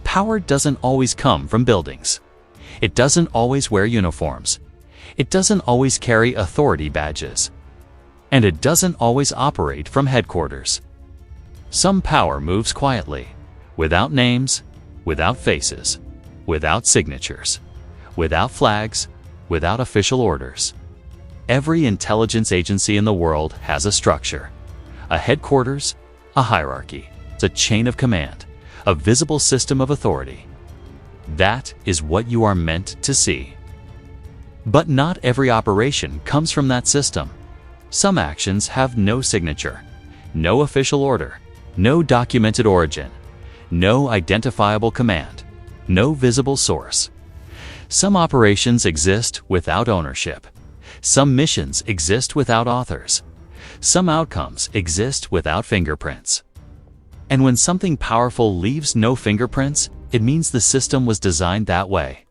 Power doesn't always come from buildings. It doesn't always wear uniforms. It doesn't always carry authority badges. And it doesn't always operate from headquarters. Some power moves quietly, without names, without faces, without signatures, without flags, without official orders. Every intelligence agency in the world has a structure, a headquarters, a hierarchy, a chain of command, a visible system of authority. That is what you are meant to see. But not every operation comes from that system. Some actions have no signature, no official order, no documented origin, no identifiable command, no visible source. Some operations exist without ownership. Some missions exist without authors. Some outcomes exist without fingerprints. And when something powerful leaves no fingerprints, it means the system was designed that way.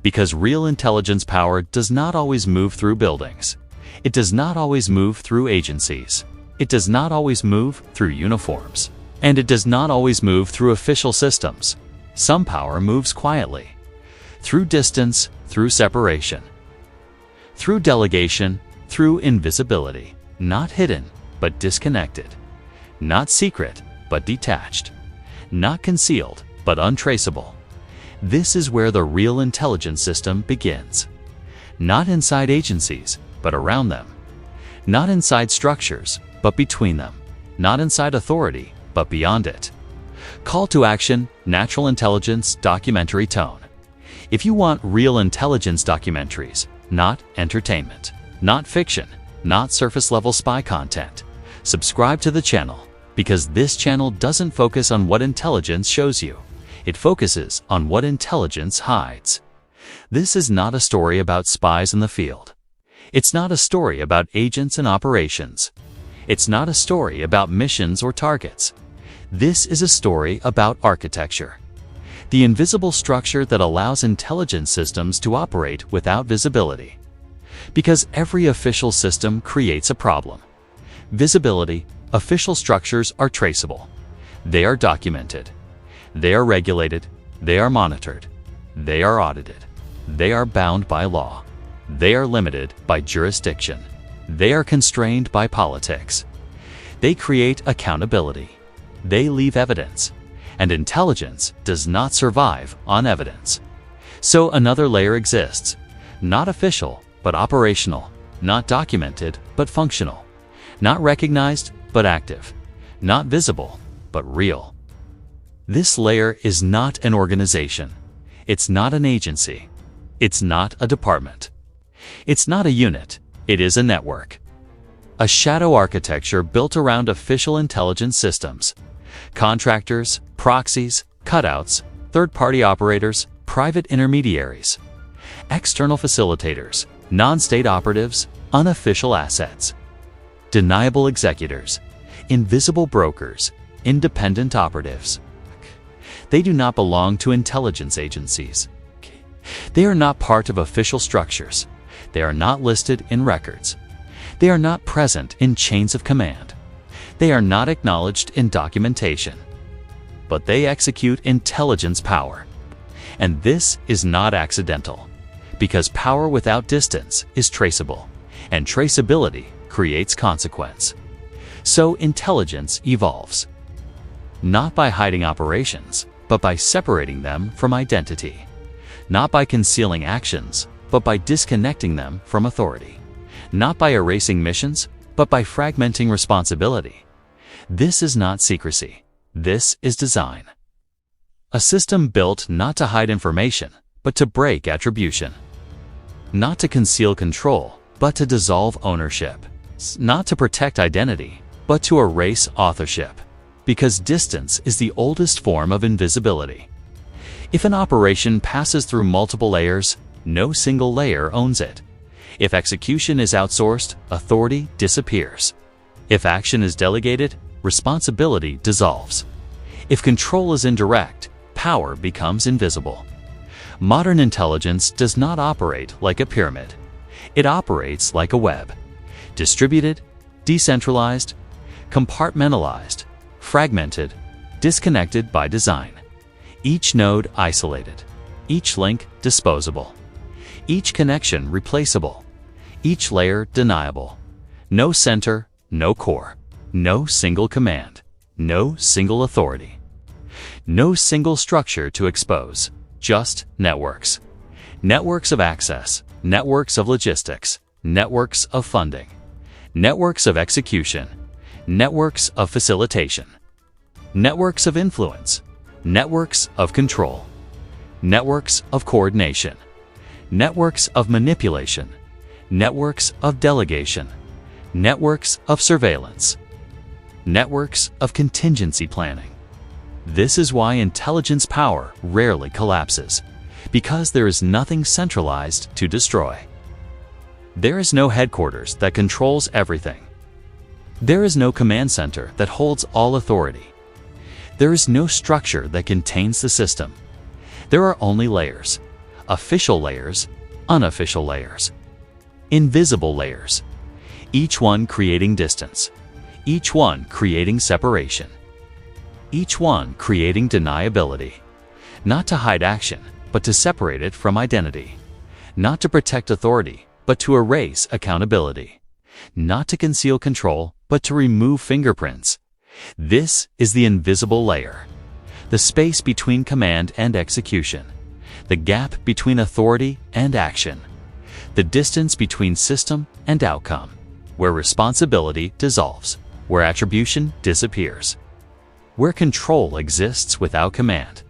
Because real intelligence power does not always move through buildings. It does not always move through agencies. It does not always move through uniforms. And it does not always move through official systems. Some power moves quietly, through distance, through separation, through delegation, through invisibility, not hidden, but disconnected, not secret, but detached, not concealed, but untraceable. This is where the real intelligence system begins. Not inside agencies, but around them. Not inside structures, but between them. Not inside authority, but beyond it. Call to action, natural intelligence, documentary tone. If you want real intelligence documentaries, not entertainment, not fiction, not surface-level spy content, subscribe to the channel, because this channel doesn't focus on what intelligence shows you. It focuses on what intelligence hides. This is not a story about spies in the field. It's not a story about agents and operations. It's not a story about missions or targets. This is a story about architecture. The invisible structure that allows intelligence systems to operate without visibility. Because every official system creates a problem. Visibility, official structures are traceable. They are documented. They are regulated. They are monitored. They are audited. They are bound by law. They are limited by jurisdiction. They are constrained by politics. They create accountability. They leave evidence. And intelligence does not survive on evidence. So another layer exists, not official, but operational, not documented, but functional, not recognized, but active, not visible, but real. This layer is not an organization. It's not an agency. It's not a department. It's not a unit. It is a network. A shadow architecture built around official intelligence systems. Contractors, proxies, cutouts, third-party operators, private intermediaries, external facilitators, non-state operatives, unofficial assets, deniable executors, invisible brokers, independent operatives. They do not belong to intelligence agencies. They are not part of official structures. They are not listed in records. They are not present in chains of command. They are not acknowledged in documentation. But they execute intelligence power. And this is not accidental, because power without distance is traceable, and traceability creates consequence. So intelligence evolves. Not by hiding operations, but by separating them from identity. Not by concealing actions, but by disconnecting them from authority. Not by erasing missions, but by fragmenting responsibility. This is not secrecy. This is design. A system built not to hide information, but to break attribution. Not to conceal control, but to dissolve ownership. Not to protect identity, but to erase authorship. Because distance is the oldest form of invisibility. If an operation passes through multiple layers, no single layer owns it. If execution is outsourced, authority disappears. If action is delegated, responsibility dissolves. If control is indirect, power becomes invisible. Modern intelligence does not operate like a pyramid. It operates like a web. Distributed, decentralized, compartmentalized, fragmented, disconnected by design. Each node isolated, each link disposable, each connection replaceable, each layer deniable. No center, no core, no single command, no single authority. No single structure to expose, just networks. Networks of access, networks of logistics, networks of funding, networks of execution, networks of facilitation, networks of influence, networks of control, networks of coordination, networks of manipulation, networks of delegation, networks of surveillance, networks of contingency planning. This is why intelligence power rarely collapses, because there is nothing centralized to destroy. There is no headquarters that controls everything. There is no command center that holds all authority. There is no structure that contains the system. There are only layers: official layers, unofficial layers, invisible layers, each one creating distance, each one creating separation, each one creating deniability, not to hide action, but to separate it from identity, not to protect authority, but to erase accountability, not to conceal control, but to remove fingerprints. This is the invisible layer, the space between command and execution, the gap between authority and action, the distance between system and outcome, where responsibility dissolves, where attribution disappears, where control exists without command,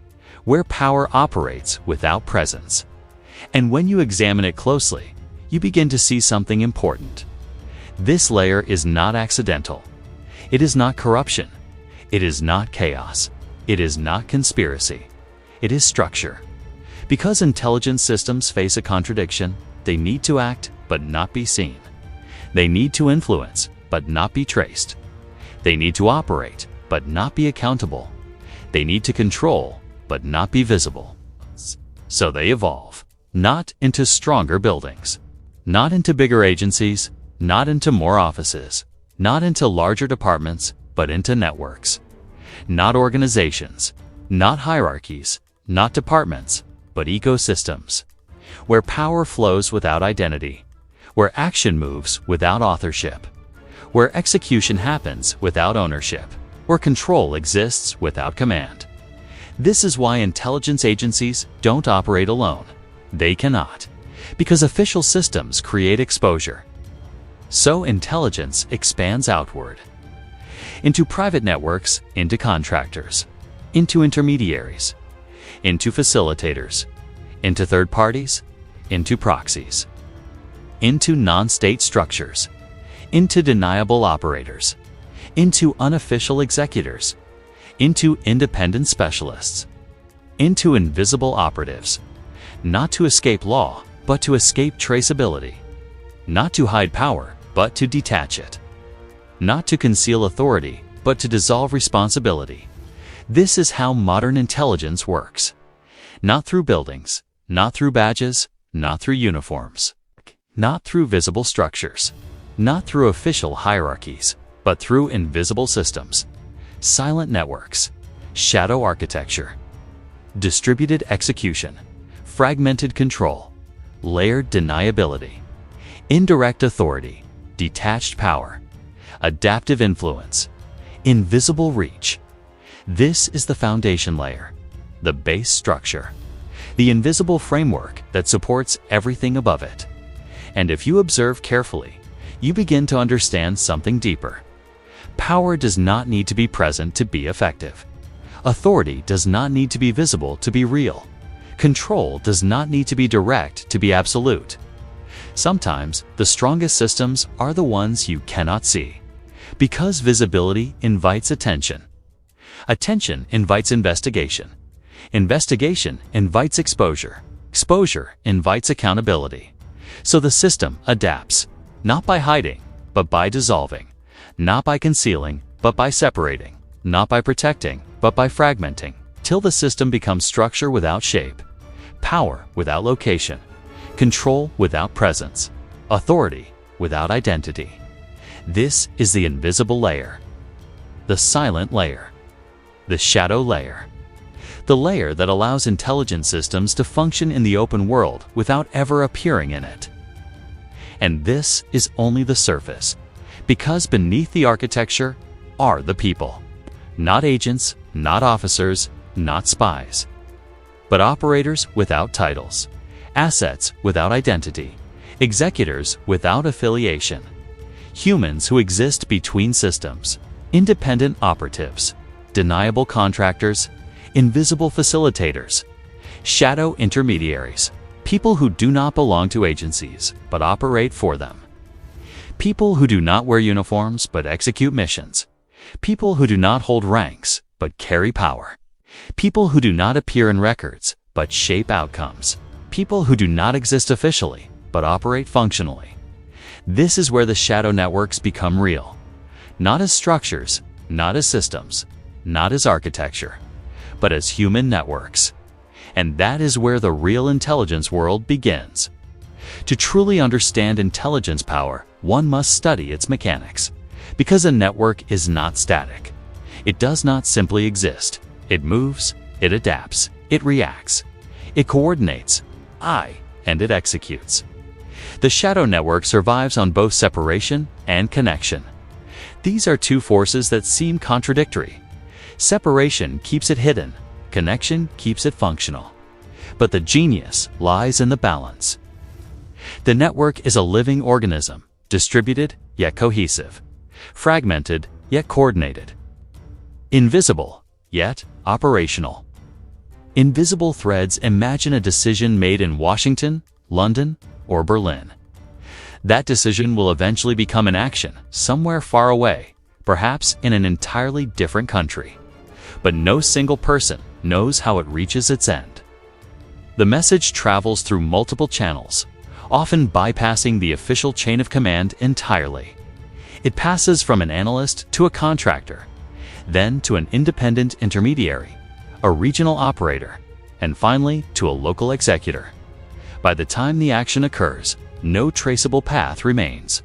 where power operates without presence. And when you examine it closely, you begin to see something important. This layer is not accidental. It is not corruption. It is not chaos. It is not conspiracy. It is structure. Because intelligence systems face a contradiction, they need to act but not be seen. They need to influence but not be traced. They need to operate but not be accountable. They need to control but not be visible. So they evolve, not into stronger buildings, not into bigger agencies, not into more offices, not into larger departments, but into networks. Not organizations, not hierarchies, not departments, but ecosystems, where power flows without identity, where action moves without authorship, where execution happens without ownership, where control exists without command. This is why intelligence agencies don't operate alone. They cannot, because official systems create exposure. So intelligence expands outward, into private networks, into contractors, into intermediaries, into facilitators, into third parties, into proxies, into non-state structures, into deniable operators, into unofficial executors, into independent specialists, into invisible operatives, not to escape law, but to escape traceability, not to hide power, but to detach it, not to conceal authority, but to dissolve responsibility. This is how modern intelligence works. Not through buildings, not through badges, not through uniforms, not through visible structures, not through official hierarchies, but through invisible systems, silent networks, shadow architecture, distributed execution, fragmented control, layered deniability, indirect authority, detached power, adaptive influence, invisible reach. This is the foundation layer, the base structure, the invisible framework that supports everything above it. And if you observe carefully, you begin to understand something deeper. Power does not need to be present to be effective. Authority does not need to be visible to be real. Control does not need to be direct to be absolute. Sometimes the strongest systems are the ones you cannot see, because visibility invites attention. Attention invites investigation. Investigation invites exposure. Exposure invites accountability. So the system adapts, not by hiding, but by dissolving, not by concealing, but by separating, not by protecting, but by fragmenting, till the system becomes structure without shape, power without location, control without presence, authority without identity. This is the invisible layer, the silent layer, the shadow layer, the layer that allows intelligent systems to function in the open world without ever appearing in it. And this is only the surface, because beneath the architecture are the people. Not agents, not officers, not spies, but operators without titles, assets without identity, executors without affiliation, humans who exist between systems, independent operatives, deniable contractors, invisible facilitators, shadow intermediaries, people who do not belong to agencies but operate for them, people who do not wear uniforms but execute missions, people who do not hold ranks but carry power, people who do not appear in records but shape outcomes, people who do not exist officially but operate functionally. This is where the shadow networks become real, not as structures, not as systems, not as architecture, but as human networks. And that is where the real intelligence world begins. To truly understand intelligence power, one must study its mechanics, because a network is not static. It does not simply exist. It moves, it adapts, it reacts, it coordinates, and it executes. The shadow network survives on both separation and connection. These are two forces that seem contradictory. Separation keeps it hidden, connection keeps it functional. But the genius lies in the balance. The network is a living organism, distributed yet cohesive, fragmented yet coordinated, invisible yet operational. Invisible threads imagine a decision made in Washington, London, or Berlin. That decision will eventually become an action somewhere far away, perhaps in an entirely different country. But no single person knows how it reaches its end. The message travels through multiple channels, often bypassing the official chain of command entirely. It passes from an analyst to a contractor, then to an independent intermediary, a regional operator, and finally to a local executor. By the time the action occurs, no traceable path remains.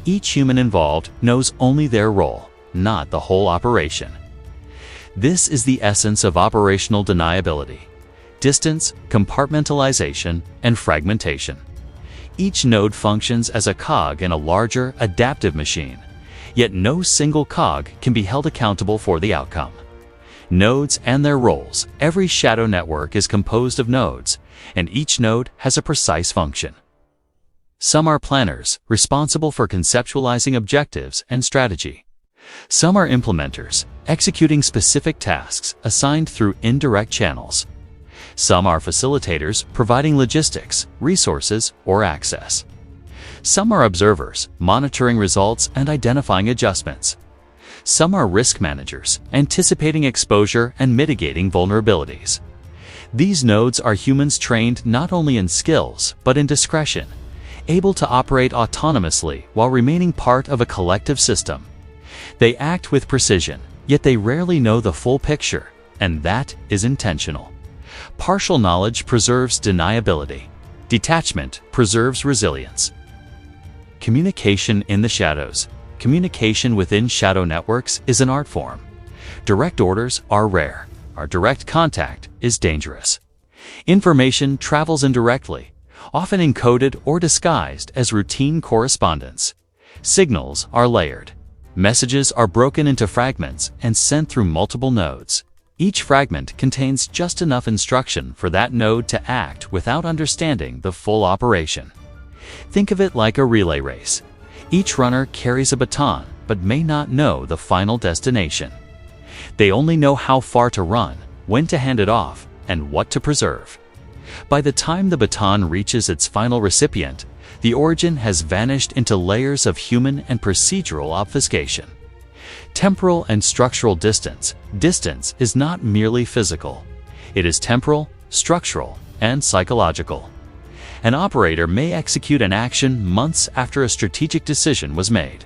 Each human involved knows only their role, not the whole operation. This is the essence of operational deniability: distance, compartmentalization, and fragmentation. Each node functions as a cog in a larger, adaptive machine, yet no single cog can be held accountable for the outcome. Nodes and their roles. Every shadow network is composed of nodes, and each node has a precise function. Some are planners, responsible for conceptualizing objectives and strategy. Some are implementers, executing specific tasks assigned through indirect channels. Some are facilitators, providing logistics, resources, or access. Some are observers, monitoring results and identifying adjustments. Some are risk managers, anticipating exposure and mitigating vulnerabilities. These nodes are humans trained not only in skills, but in discretion, able to operate autonomously while remaining part of a collective system. They act with precision, yet they rarely know the full picture, and that is intentional. Partial knowledge preserves deniability. Detachment preserves resilience. Communication in the shadows. Communication within shadow networks is an art form. Direct orders are rare. Our direct contact is dangerous. Information travels indirectly, often encoded or disguised as routine correspondence. Signals are layered. Messages are broken into fragments and sent through multiple nodes. Each fragment contains just enough instruction for that node to act without understanding the full operation. Think of it like a relay race. Each runner carries a baton but may not know the final destination. They only know how far to run, when to hand it off, and what to preserve. By the time the baton reaches its final recipient, the origin has vanished into layers of human and procedural obfuscation. Temporal and structural distance. Distance is not merely physical. It is temporal, structural, and psychological. An operator may execute an action months after a strategic decision was made.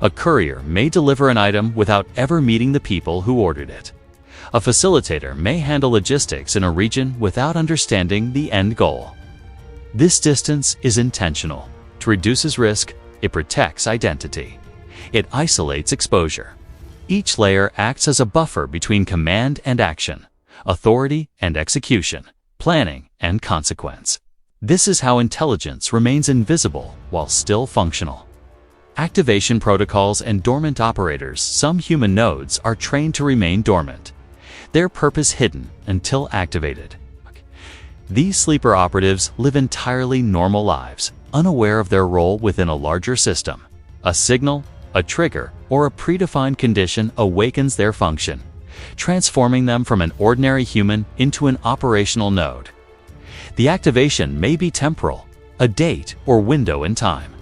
A courier may deliver an item without ever meeting the people who ordered it. A facilitator may handle logistics in a region without understanding the end goal. This distance is intentional. It reduces risk, it protects identity. It isolates exposure. Each layer acts as a buffer between command and action, authority and execution, planning and consequence. This is how intelligence remains invisible while still functional. Activation protocols and dormant operators. Some human nodes are trained to remain dormant, their purpose hidden until activated. These sleeper operatives live entirely normal lives, unaware of their role within a larger system. A signal, a trigger, or a predefined condition awakens their function, transforming them from an ordinary human into an operational node. The activation may be temporal, a date or window in time.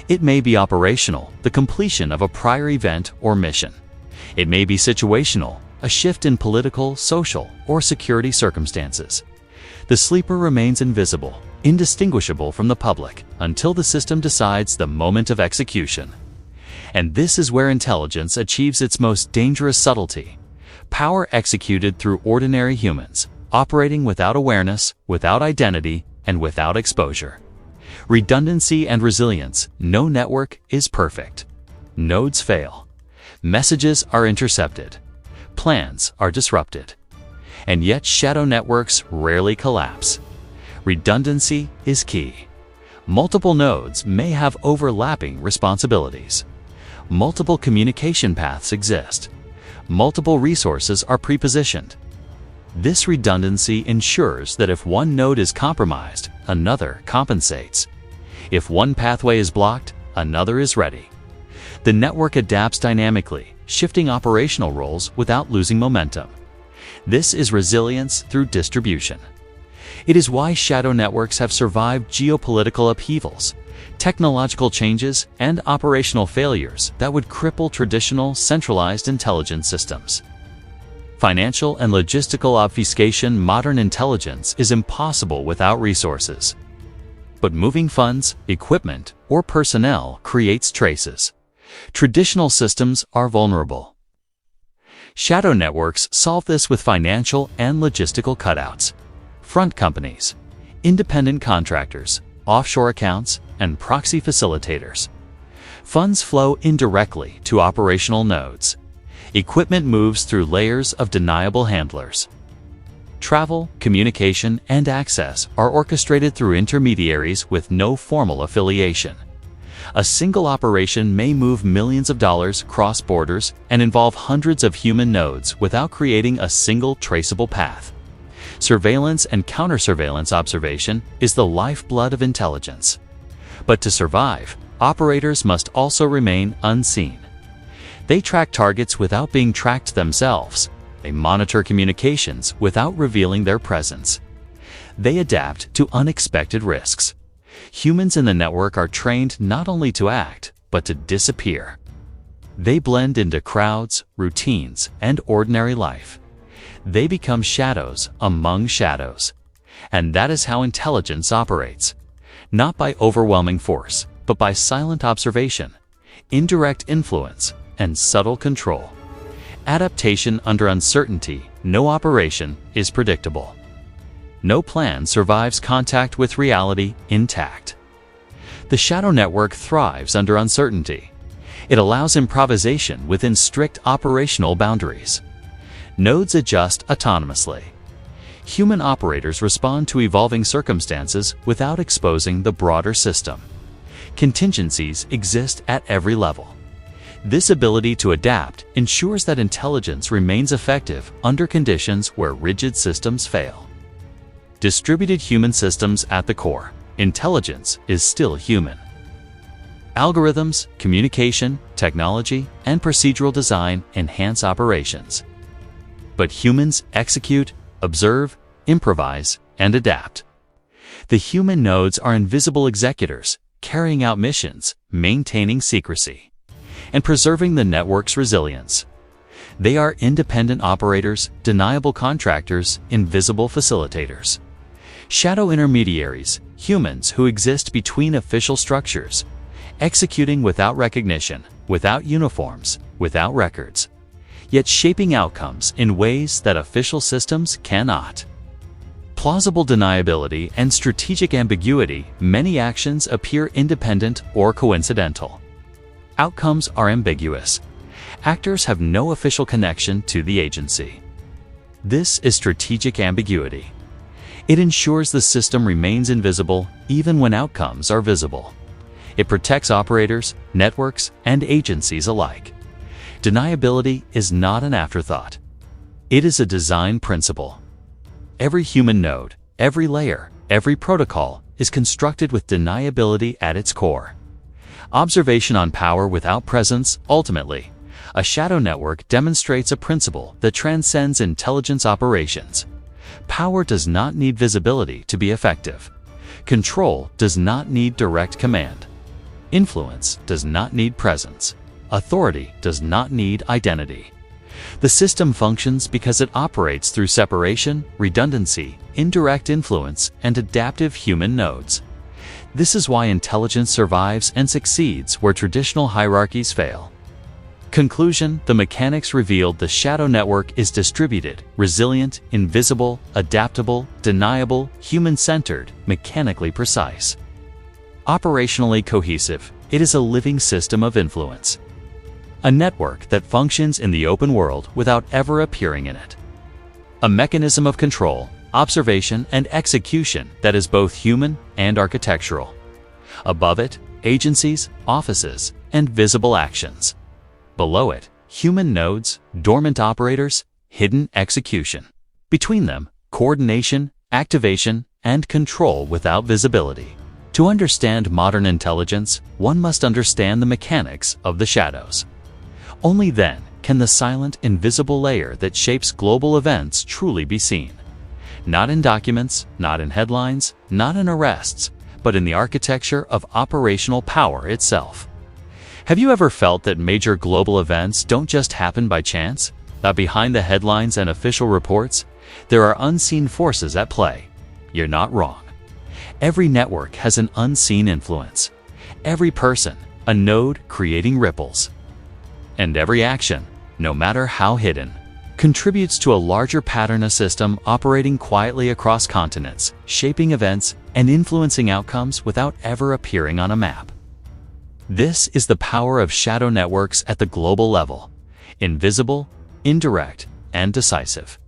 It may be operational, the completion of a prior event or mission. It may be situational, a shift in political, social, or security circumstances. The sleeper remains invisible, indistinguishable from the public, until the system decides the moment of execution. And this is where intelligence achieves its most dangerous subtlety: power executed through ordinary humans, operating without awareness, without identity, and without exposure. Redundancy and resilience. No network is perfect. Nodes fail. Messages are intercepted. Plans are disrupted. And yet shadow networks rarely collapse. Redundancy is key. Multiple nodes may have overlapping responsibilities. Multiple communication paths exist. Multiple resources are prepositioned. This redundancy ensures that if one node is compromised, another compensates. If one pathway is blocked, another is ready. The network adapts dynamically, shifting operational roles without losing momentum. This is resilience through distribution. It is why shadow networks have survived geopolitical upheavals, technological changes, and operational failures that would cripple traditional centralized intelligence systems. Financial and logistical obfuscation. Modern intelligence is impossible without resources. But moving funds, equipment, or personnel creates traces. Traditional systems are vulnerable. Shadow networks solve this with financial and logistical cutouts. Front companies, independent contractors, offshore accounts, and proxy facilitators. Funds flow indirectly to operational nodes. Equipment moves through layers of deniable handlers. Travel, communication, and access are orchestrated through intermediaries with no formal affiliation. A single operation may move millions of dollars cross borders and involve hundreds of human nodes without creating a single traceable path. Surveillance and counter-surveillance observation is the lifeblood of intelligence. But to survive, operators must also remain unseen. They track targets without being tracked themselves. They monitor communications without revealing their presence. They adapt to unexpected risks. Humans in the network are trained not only to act, but to disappear. They blend into crowds, routines, and ordinary life. They become shadows among shadows. And that is how intelligence operates. Not by overwhelming force, but by silent observation, indirect influence, and subtle control. Adaptation under uncertainty. No operation is predictable. No plan survives contact with reality intact. The shadow network thrives under uncertainty. It allows improvisation within strict operational boundaries. Nodes adjust autonomously. Human operators respond to evolving circumstances without exposing the broader system. Contingencies exist at every level. This ability to adapt ensures that intelligence remains effective under conditions where rigid systems fail. Distributed human systems at the core. Intelligence is still human. Algorithms, communication, technology, and procedural design enhance operations. But humans execute, observe, improvise, and adapt. The human nodes are invisible executors, carrying out missions, maintaining secrecy, and preserving the network's resilience. They are independent operators, deniable contractors, invisible facilitators. Shadow intermediaries, humans who exist between official structures, executing without recognition, without uniforms, without records, yet shaping outcomes in ways that official systems cannot. Plausible deniability and strategic ambiguity. Many actions appear independent or coincidental. Outcomes are ambiguous. Actors have no official connection to the agency. This is strategic ambiguity. It ensures the system remains invisible even when outcomes are visible. It protects operators, networks, and agencies alike. Deniability is not an afterthought. It is a design principle. Every human node, every layer, every protocol is constructed with deniability at its core. Observation on power without presence, ultimately, a shadow network demonstrates a principle that transcends intelligence operations. Power does not need visibility to be effective. Control does not need direct command. Influence does not need presence. Authority does not need identity. The system functions because it operates through separation, redundancy, indirect influence, and adaptive human nodes. This is why intelligence survives and succeeds where traditional hierarchies fail. Conclusion: the mechanics revealed the shadow network is distributed, resilient, invisible, adaptable, deniable, human-centered, mechanically precise. Operationally cohesive, it is a living system of influence. A network that functions in the open world without ever appearing in it. A mechanism of control, observation, and execution that is both human and architectural. Above it, agencies, offices, and visible actions. Below it, human nodes, dormant operators, hidden execution. Between them, coordination, activation, and control without visibility. To understand modern intelligence, one must understand the mechanics of the shadows. Only then can the silent, invisible layer that shapes global events truly be seen. Not in documents, not in headlines, not in arrests, but in the architecture of operational power itself. Have you ever felt that major global events don't just happen by chance? That behind the headlines and official reports, there are unseen forces at play? You're not wrong. Every network has an unseen influence. Every person, a node creating ripples. And every action, no matter how hidden, contributes to a larger pattern, a system operating quietly across continents, shaping events and influencing outcomes without ever appearing on a map. This is the power of shadow networks at the global level: invisible, indirect, and decisive.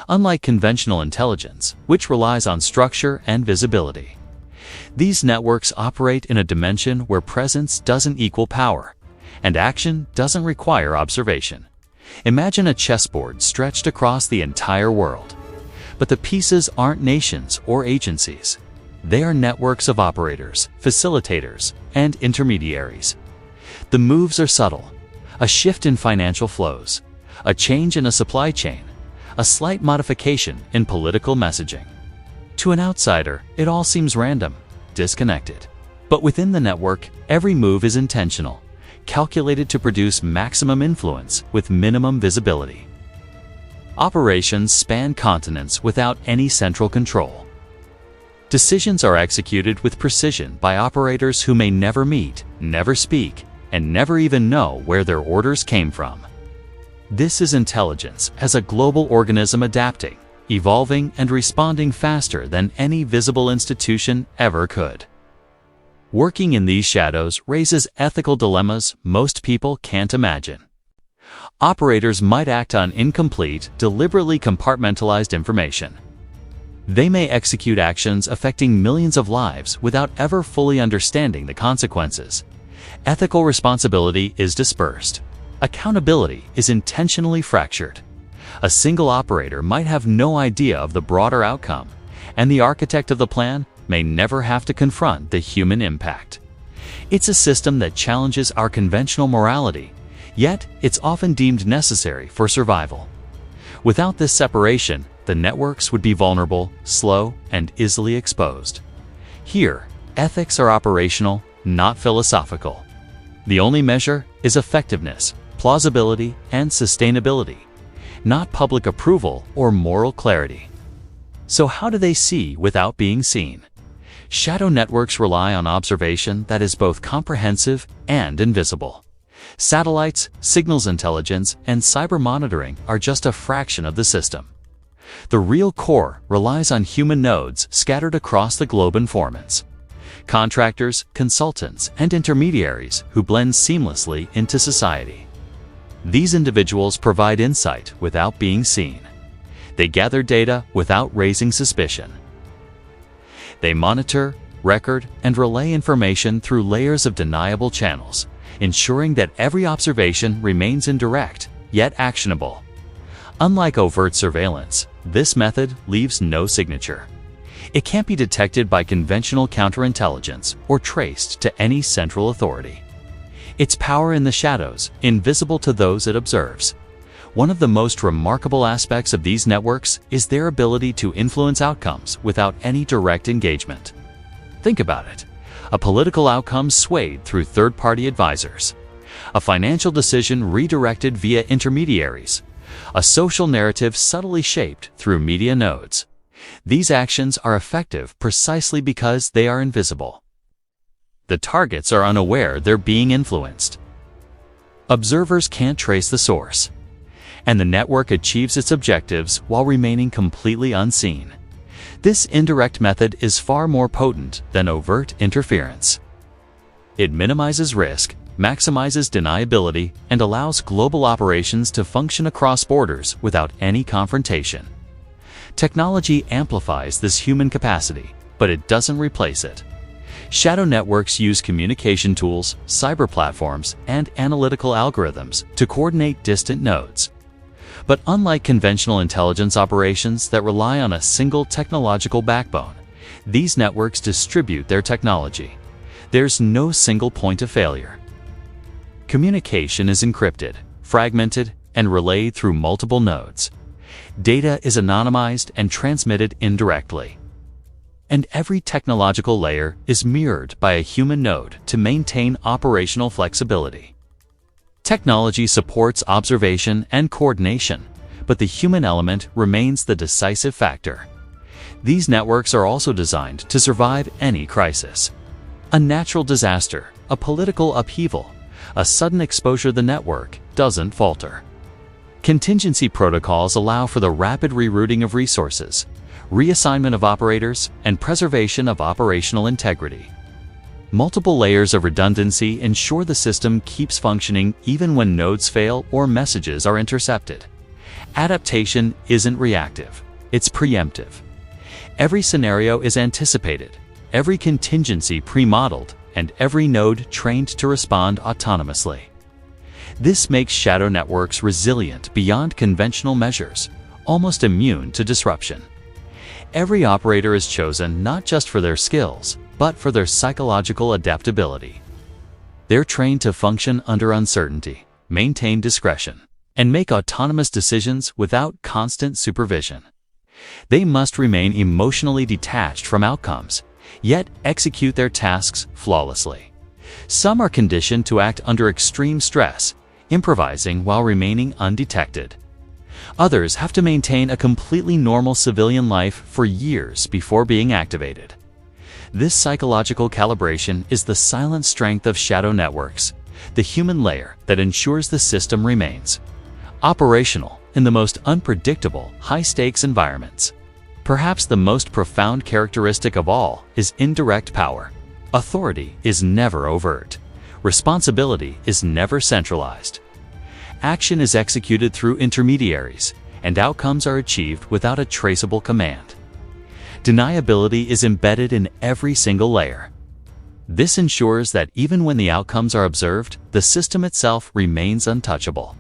Unlike conventional intelligence, which relies on structure and visibility, these networks operate in a dimension where presence doesn't equal power, and action doesn't require observation. Imagine a chessboard stretched across the entire world. But the pieces aren't nations or agencies. They are networks of operators, facilitators, and intermediaries. The moves are subtle: a shift in financial flows, a change in a supply chain, a slight modification in political messaging. To an outsider, it all seems random, disconnected. But within the network, every move is intentional, calculated to produce maximum influence with minimum visibility. Operations span continents without any central control. Decisions are executed with precision by operators who may never meet, never speak, and never even know where their orders came from. This is intelligence as a global organism, adapting, evolving, and responding faster than any visible institution ever could. Working in these shadows raises ethical dilemmas most people can't imagine. Operators might act on incomplete, deliberately compartmentalized information. They may execute actions affecting millions of lives without ever fully understanding the consequences. Ethical responsibility is dispersed. Accountability is intentionally fractured. A single operator might have no idea of the broader outcome, and the architect of the plan may never have to confront the human impact. It's a system that challenges our conventional morality, yet it's often deemed necessary for survival. Without this separation, the networks would be vulnerable, slow, and easily exposed. Here, ethics are operational, not philosophical. The only measure is effectiveness, plausibility, and sustainability, not public approval or moral clarity. So how do they see without being seen? Shadow networks rely on observation that is both comprehensive and invisible. Satellites, signals intelligence, and cyber monitoring are just a fraction of the system. The real core relies on human nodes scattered across the globe, informants, contractors, consultants, and intermediaries who blend seamlessly into society. These individuals provide insight without being seen. They gather data without raising suspicion. They monitor, record, and relay information through layers of deniable channels, ensuring that every observation remains indirect, yet actionable. Unlike overt surveillance, this method leaves no signature. It can't be detected by conventional counterintelligence or traced to any central authority. Its power in the shadows, invisible to those it observes. One of the most remarkable aspects of these networks is their ability to influence outcomes without any direct engagement. Think about it. A political outcome swayed through third-party advisors. A financial decision redirected via intermediaries. A social narrative subtly shaped through media nodes. These actions are effective precisely because they are invisible. The targets are unaware they're being influenced. Observers can't trace the source. And the network achieves its objectives while remaining completely unseen. This indirect method is far more potent than overt interference. It minimizes risk, maximizes deniability, and allows global operations to function across borders without any confrontation. Technology amplifies this human capacity, but it doesn't replace it. Shadow networks use communication tools, cyber platforms, and analytical algorithms to coordinate distant nodes. But unlike conventional intelligence operations that rely on a single technological backbone, these networks distribute their technology. There's no single point of failure. Communication is encrypted, fragmented, and relayed through multiple nodes. Data is anonymized and transmitted indirectly. And every technological layer is mirrored by a human node to maintain operational flexibility. Technology supports observation and coordination, but the human element remains the decisive factor. These networks are also designed to survive any crisis. A natural disaster, a political upheaval, a sudden exposure to the network doesn't falter. Contingency protocols allow for the rapid rerouting of resources, reassignment of operators, and preservation of operational integrity. Multiple layers of redundancy ensure the system keeps functioning even when nodes fail or messages are intercepted. Adaptation isn't reactive, it's preemptive. Every scenario is anticipated, every contingency pre-modeled, and every node trained to respond autonomously. This makes shadow networks resilient beyond conventional measures, almost immune to disruption. Every operator is chosen not just for their skills, but for their psychological adaptability. They're trained to function under uncertainty, maintain discretion, and make autonomous decisions without constant supervision. They must remain emotionally detached from outcomes, yet execute their tasks flawlessly. Some are conditioned to act under extreme stress, improvising while remaining undetected. Others have to maintain a completely normal civilian life for years before being activated. This psychological calibration is the silent strength of shadow networks, the human layer that ensures the system remains operational in the most unpredictable, high-stakes environments. Perhaps the most profound characteristic of all is indirect power. Authority is never overt. Responsibility is never centralized. Action is executed through intermediaries, and outcomes are achieved without a traceable command. Deniability is embedded in every single layer. This ensures that even when the outcomes are observed, the system itself remains untouchable.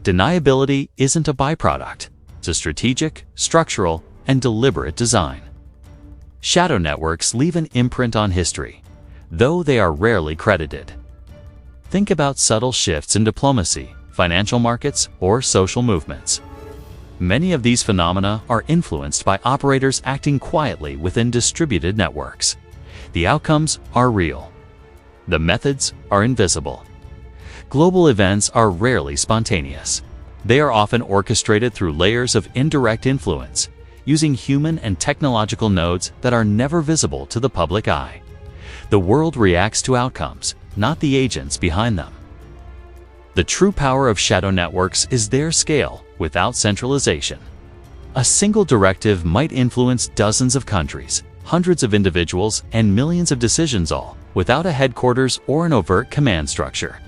Deniability isn't a byproduct. It's a strategic, structural, and deliberate design. Shadow networks leave an imprint on history, though they are rarely credited. Think about subtle shifts in diplomacy, financial markets, or social movements. Many of these phenomena are influenced by operators acting quietly within distributed networks. The outcomes are real. The methods are invisible. Global events are rarely spontaneous. They are often orchestrated through layers of indirect influence, using human and technological nodes that are never visible to the public eye. The world reacts to outcomes, not the agents behind them. The true power of shadow networks is their scale without centralization. A single directive might influence dozens of countries, hundreds of individuals, and millions of decisions, all without a headquarters or an overt command structure.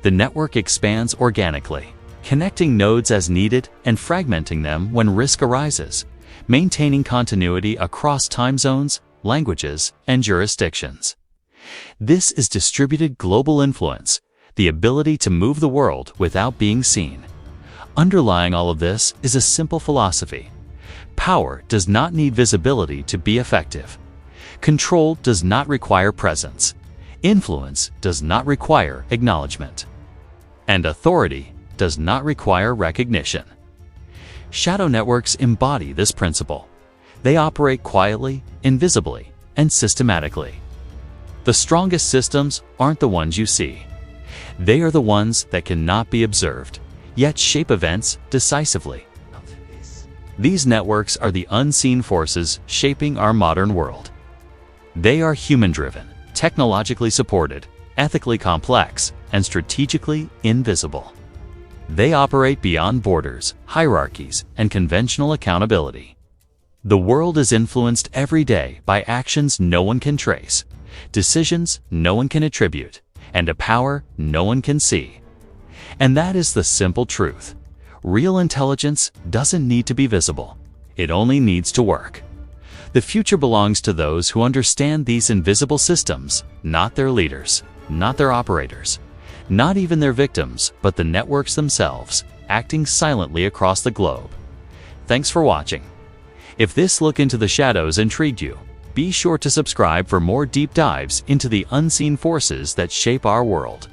The network expands organically, connecting nodes as needed and fragmenting them when risk arises, maintaining continuity across time zones, languages, and jurisdictions. This is distributed global influence, the ability to move the world without being seen. Underlying all of this is a simple philosophy. Power does not need visibility to be effective. Control does not require presence. Influence does not require acknowledgement. And authority does not require recognition. Shadow networks embody this principle. They operate quietly, invisibly, and systematically. The strongest systems aren't the ones you see. They are the ones that cannot be observed, yet shape events decisively. These networks are the unseen forces shaping our modern world. They are human-driven, technologically supported, ethically complex, and strategically invisible. They operate beyond borders, hierarchies, and conventional accountability. The world is influenced every day by actions no one can trace, decisions no one can attribute, and a power no one can see. And that is the simple truth. Real intelligence doesn't need to be visible. It only needs to work. The future belongs to those who understand these invisible systems, not their leaders, not their operators, not even their victims, but the networks themselves, acting silently across the globe. Thanks for watching. If this look into the shadows intrigued you, be sure to subscribe for more deep dives into the unseen forces that shape our world.